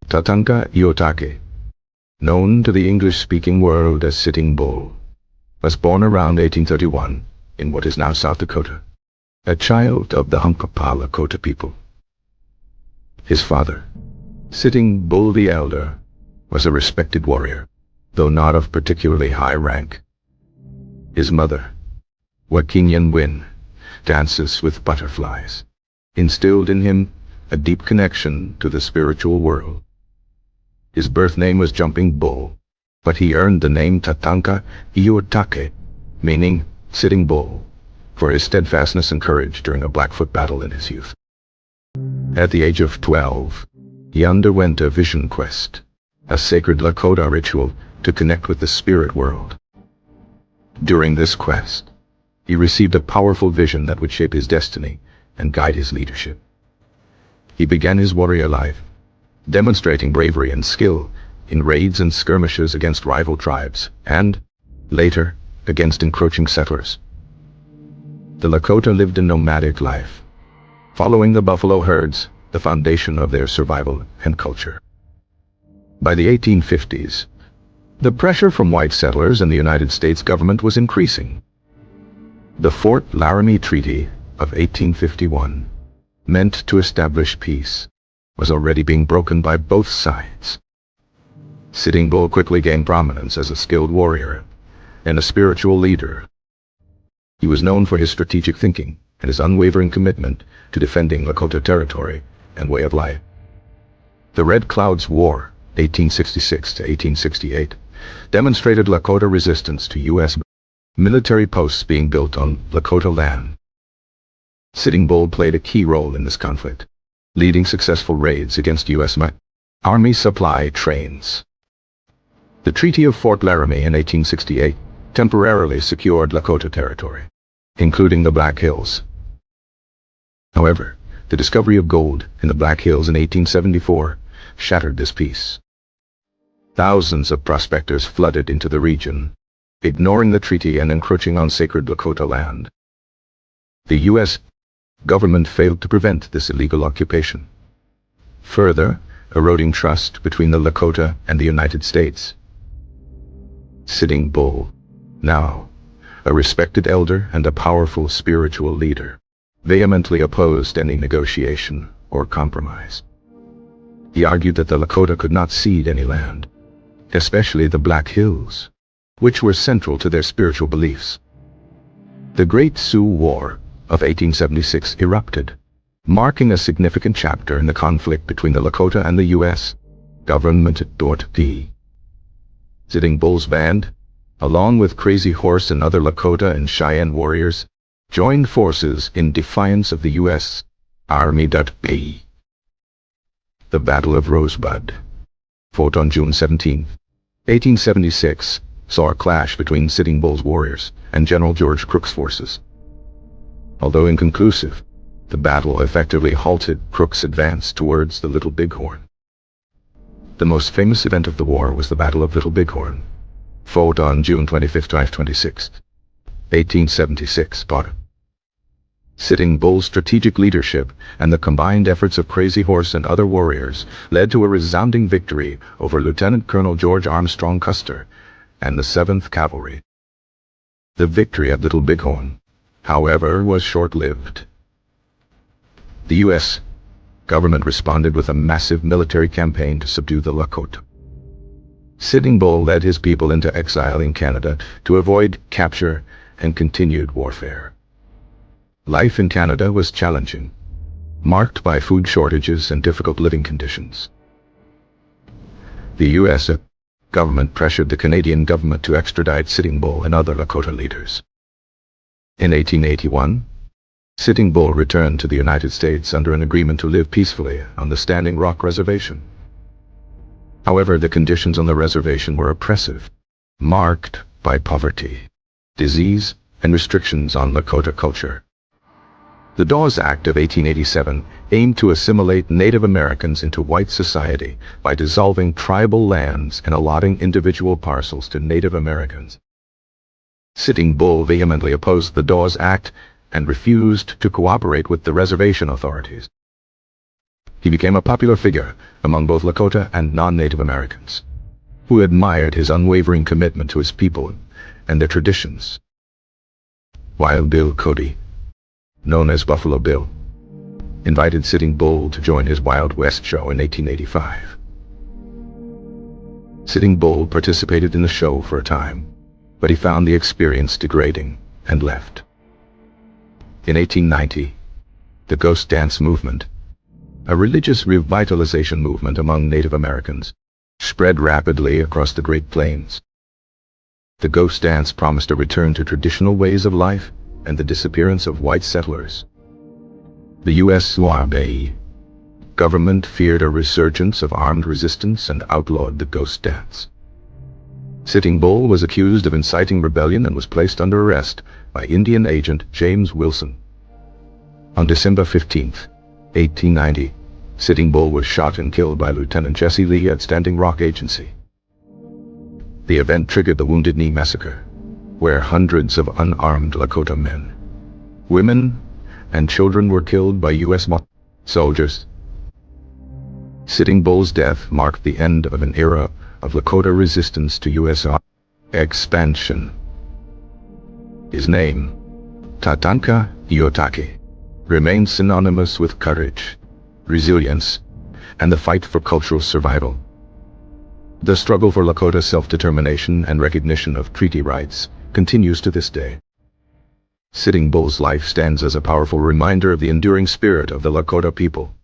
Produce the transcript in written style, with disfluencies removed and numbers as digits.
Tatanka Iyotake, known to the English-speaking world as Sitting Bull, was born around 1831 in what is now South Dakota, a child of the Hunkpapa Lakota people. His father, Sitting Bull the Elder, was a respected warrior, though not of particularly high rank. His mother, Wakinyan Win, dances with butterflies, instilled in him a deep connection to the spiritual world. His birth name was Jumping Bull, but he earned the name Tatanka Iyotake, meaning Sitting Bull, for his steadfastness and courage during a Blackfoot battle in his youth. At the age of 12, he underwent a vision quest, a sacred Lakota ritual to connect with the spirit world. During this quest, he received a powerful vision that would shape his destiny and guide his leadership. He began his warrior life, demonstrating bravery and skill in raids and skirmishes against rival tribes, and, later, against encroaching settlers. The Lakota lived a nomadic life, following the buffalo herds, the foundation of their survival and culture. By the 1850s, the pressure from white settlers and the United States government was increasing. The Fort Laramie Treaty of 1851, meant to establish peace, was already being broken by both sides. Sitting Bull quickly gained prominence as a skilled warrior and a spiritual leader. He was known for his strategic thinking and his unwavering commitment to defending Lakota territory and way of life. The Red Cloud's War, 1866 to 1868, demonstrated Lakota resistance to U.S. military posts being built on Lakota land. Sitting Bull played a key role in this conflict, leading successful raids against U.S. Army supply trains. The Treaty of Fort Laramie in 1868 temporarily secured Lakota territory, including the Black Hills. However, the discovery of gold in the Black Hills in 1874 shattered this peace. Thousands of prospectors flooded into the region, ignoring the treaty and encroaching on sacred Lakota land. The U.S. government failed to prevent this illegal occupation, further eroding trust between the Lakota and the United States. Sitting Bull, now a respected elder and a powerful spiritual leader, vehemently opposed any negotiation or compromise. He argued that the Lakota could not cede any land, especially the Black Hills, which were central to their spiritual beliefs. The Great Sioux War of 1876 erupted, marking a significant chapter in the conflict between the Lakota and the U.S. government at Fort P. Sitting Bull's band, along with Crazy Horse and other Lakota and Cheyenne warriors, joined forces in defiance of the U.S. Army. B. The Battle of Rosebud, fought on June 17, 1876, saw a clash between Sitting Bull's warriors and General George Crook's forces. Although inconclusive, the battle effectively halted Crook's advance towards the Little Bighorn. The most famous event of the war was the Battle of Little Bighorn, fought on June 25–26, 1876. Sitting Bull's strategic leadership and the combined efforts of Crazy Horse and other warriors led to a resounding victory over Lieutenant Colonel George Armstrong Custer and the 7th Cavalry. The victory at Little Bighorn, however, was short-lived. The U.S. government responded with a massive military campaign to subdue the Lakota. Sitting Bull led his people into exile in Canada to avoid capture and continued warfare. Life in Canada was challenging, marked by food shortages and difficult living conditions. The U.S. government pressured the Canadian government to extradite Sitting Bull and other Lakota leaders. In 1881, Sitting Bull returned to the United States under an agreement to live peacefully on the Standing Rock Reservation. However, the conditions on the reservation were oppressive, marked by poverty, disease, and restrictions on Lakota culture. The Dawes Act of 1887 aimed to assimilate Native Americans into white society by dissolving tribal lands and allotting individual parcels to Native Americans. Sitting Bull vehemently opposed the Dawes Act and refused to cooperate with the reservation authorities. He became a popular figure among both Lakota and non-Native Americans, who admired his unwavering commitment to his people and their traditions. Wild Bill Cody, known as Buffalo Bill, invited Sitting Bull to join his Wild West show in 1885. Sitting Bull participated in the show for a time, but he found the experience degrading and left. In 1890, the Ghost Dance movement, a religious revitalization movement among Native Americans, spread rapidly across the Great Plains. The Ghost Dance promised a return to traditional ways of life and the disappearance of white settlers. The U.S. government feared a resurgence of armed resistance and outlawed the Ghost Dance. Sitting Bull was accused of inciting rebellion and was placed under arrest by Indian agent James Wilson. On December 15, 1890, Sitting Bull was shot and killed by Lieutenant Jesse Lee at Standing Rock Agency. The event triggered the Wounded Knee Massacre, where hundreds of unarmed Lakota men, women, and children were killed by U.S. soldiers. Sitting Bull's death marked the end of an era of Lakota resistance to U.S. expansion. His name, Tatanka Iyotake, remains synonymous with courage, resilience, and the fight for cultural survival. The struggle for Lakota self-determination and recognition of treaty rights continues to this day. Sitting Bull's life stands as a powerful reminder of the enduring spirit of the Lakota people.